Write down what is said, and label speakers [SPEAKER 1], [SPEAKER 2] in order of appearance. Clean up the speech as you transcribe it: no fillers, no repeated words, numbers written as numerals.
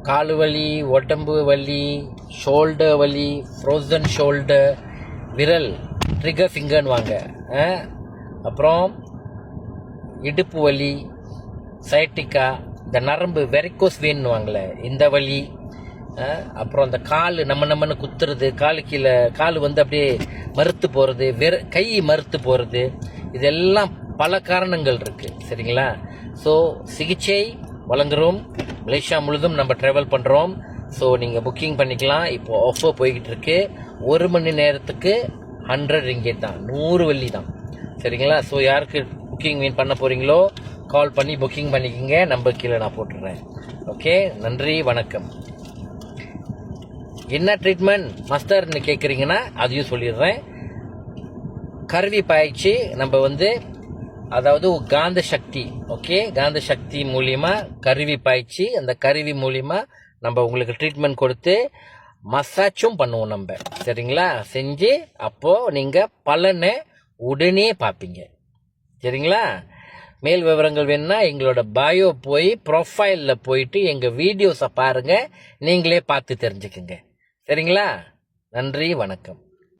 [SPEAKER 1] காலு வலி, உடம்பு வலி, ஷோல்டர் வலி, ஃப்ரோசன் ஷோல்டர், விரல் ட்ரிகர் ஃபிங்கர்னு வாங்க, அப்புறம் இடுப்பு வலி, சைட்டிக்கா, இந்த நரம்பு வெரிகோஸ் வெயின்னு வாங்கல இந்த வலி, அப்புறம் அந்த கால் நம்மன்னு குத்துறது, காலு கீழே கால் வந்து அப்படியே மறுத்து போகிறது, கை மறுத்து போகிறது, இதெல்லாம் பல காரணங்கள் இருக்குது. சரிங்களா? ஸோ சிகிச்சை வழங்குகிறோம். மலேசியா முழுதும் நம்ம ட்ராவல் பண்ணுறோம். ஸோ நீங்கள் புக்கிங் பண்ணிக்கலாம். இப்போது ஆஃபர் போய்கிட்டு இருக்கு. 1 மணி நேரத்துக்கு 100 ரிங்கெட் தான், 100 வெள்ளி தான். சரிங்களா? ஸோ யாருக்கு புக்கிங் பண்ண போகிறீங்களோ கால் பண்ணி புக்கிங் பண்ணிக்கிங்க. நம்பர் கீழே நான் போட்டுடுறேன். ஓகே, நன்றி, வணக்கம். என்ன ட்ரீட்மெண்ட் மாஸ்டர்னு கேட்குறீங்கன்னா அதையும் சொல்லிடுறேன். கருவி பயிற்சி நம்ம வந்து, அதாவது காந்த சக்தி, ஓகே, காந்த சக்தி மூலியமா கருவி பயிற்சி, அந்த கருவி மூலியமா நம்ம உங்களுக்கு ட்ரீட்மெண்ட் கொடுத்து மசாஜும் பண்ணுவோம் நம்ம. சரிங்களா? செஞ்சு அப்போ நீங்க பலனை உடனே பார்ப்பீங்க. சரிங்களா? மேல் விவரங்கள் வேணும்னா எங்களோட பயோ போய் ப்ரொஃபைலில் போயிட்டு எங்கள் வீடியோஸை பாருங்கள், நீங்களே பார்த்து தெரிஞ்சுக்குங்க. சரிங்களா? நன்றி, வணக்கம்.